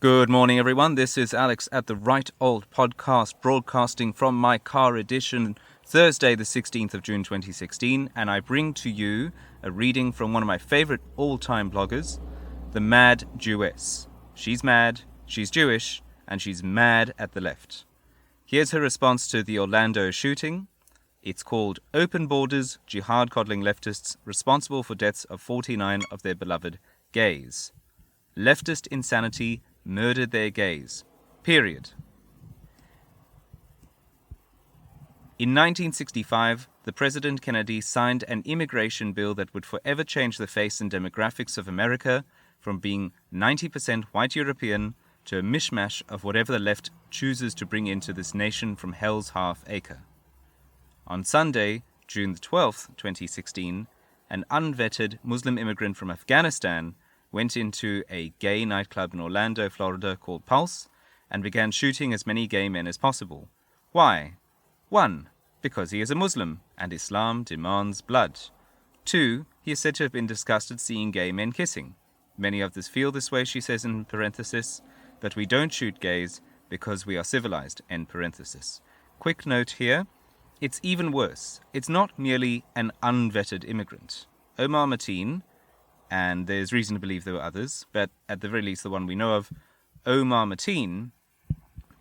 Good morning, everyone. This is Alex at the Right Old Podcast, broadcasting from my car edition, Thursday, the 16th of June, 2016, and I bring to you a reading from one of my favorite all-time bloggers, the Mad Jewess. She's mad, she's Jewish, and she's mad at the left. Here's her response to the Orlando shooting. It's called Open Borders, Jihad Coddling Leftists Responsible for Deaths of 49 of Their Beloved Gays. Leftist insanity murdered their gays. Period. In 1965, the President Kennedy signed an immigration bill that would forever change the face and demographics of America from being 90% white European to a mishmash of whatever the left chooses to bring into this nation from hell's half acre. On Sunday, June the 12th, 2016, an unvetted Muslim immigrant from Afghanistan went into a gay nightclub in Orlando, Florida called Pulse and began shooting as many gay men as possible. Why? 1. Because he is a Muslim and Islam demands blood. 2. He is said to have been disgusted seeing gay men kissing. Many of us feel this way, she says in parenthesis, but we don't shoot gays because we are civilized, end parenthesis. Quick note here, it's even worse. It's not merely an unvetted immigrant. Omar Mateen, and there's reason to believe there were others, but at the very least the one we know of, Omar Mateen,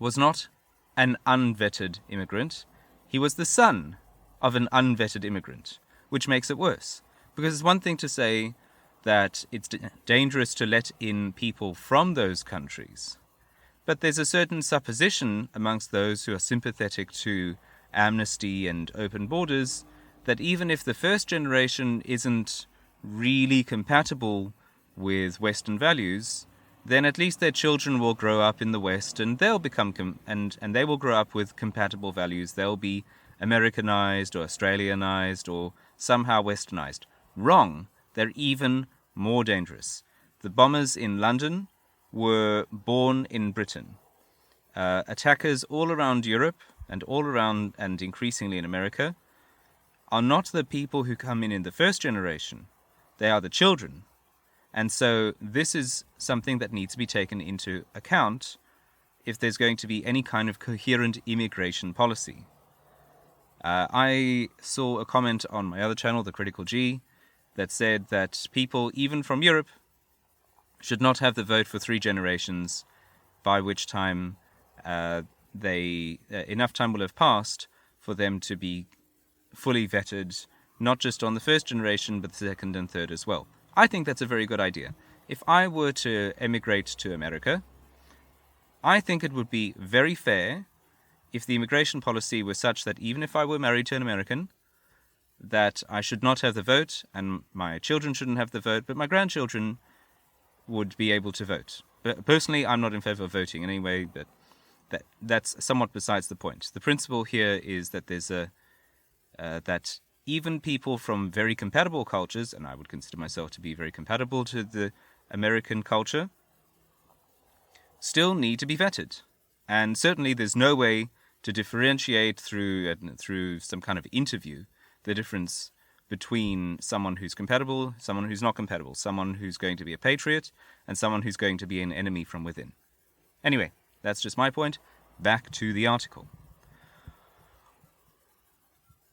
was not an unvetted immigrant. He was the son of an unvetted immigrant, which makes it worse. Because it's one thing to say that it's dangerous to let in people from those countries, but there's a certain supposition amongst those who are sympathetic to amnesty and open borders that even if the first generation isn't really compatible with Western values, then at least their children will grow up in the West and they'll become and they will grow up with compatible values. They'll be Americanized or Australianized or somehow Westernized. Wrong. They're even more dangerous. The bombers in London were born in Britain. Attackers all around Europe and all around and increasingly in America are not the people who come in the first generation. They are the children. And so this is something that needs to be taken into account if there's going to be any kind of coherent immigration policy. I saw a comment on my other channel, The Critical G, that said that people, even from Europe, should not have the vote for 3 generations, by which time enough time will have passed for them to be fully vetted, not just on the first generation, but the second and third as well. I think that's a very good idea. If I were to emigrate to America, I think it would be very fair if the immigration policy was such that even if I were married to an American, that I should not have the vote, and my children shouldn't have the vote, but my grandchildren would be able to vote. But personally, I'm not in favor of voting anyway, but that's somewhat besides the point. The principle here is that there's that even people from very compatible cultures, and I would consider myself to be very compatible to the American culture, still need to be vetted. And certainly there's no way to differentiate through some kind of interview the difference between someone who's compatible, someone who's not compatible, someone who's going to be a patriot, and someone who's going to be an enemy from within. Anyway, that's just my point. Back to the article.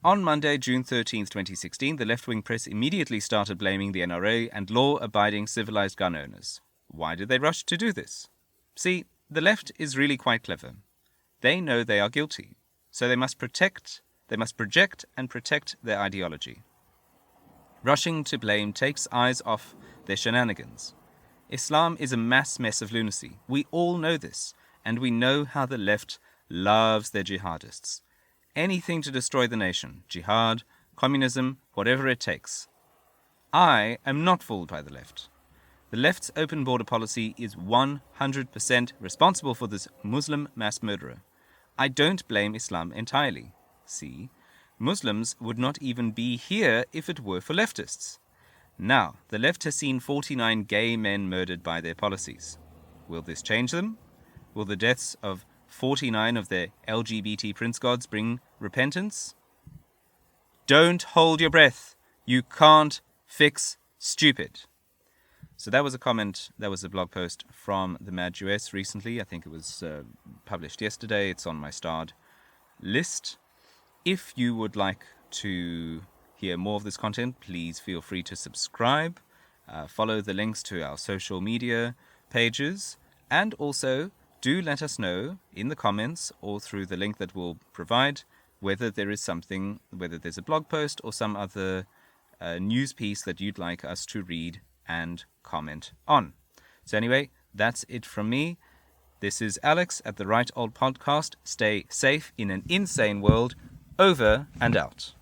On Monday, June 13th, 2016, the left-wing press immediately started blaming the NRA and law-abiding civilized gun owners. Why did they rush to do this? See, the left is really quite clever. They know they are guilty, so they must project and protect their ideology. Rushing to blame takes eyes off their shenanigans. Islam is a mass mess of lunacy. We all know this, and we know how the left loves their jihadists. Anything to destroy the nation, jihad, communism, whatever it takes. I am not fooled by the left. The left's open border policy is 100% responsible for this Muslim mass murderer. I don't blame Islam entirely. See, Muslims would not even be here if it were for leftists. Now, the left has seen 49 gay men murdered by their policies. Will this change them? Will the deaths of 49 of their LGBT prince gods bring repentance? Don't hold your breath. You can't fix stupid. So that was a comment, that was a blog post from the Mad Jewess recently. I think it was published yesterday. It's on my starred list. If you would like to hear more of this content, please feel free to subscribe, follow the links to our social media pages, and also do let us know in the comments or through the link that we'll provide whether there is something, whether there's a blog post or some other news piece that you'd like us to read and comment on. So anyway, that's it from me. This is Alex at the Right Old Podcast. Stay safe in an insane world. Over and out.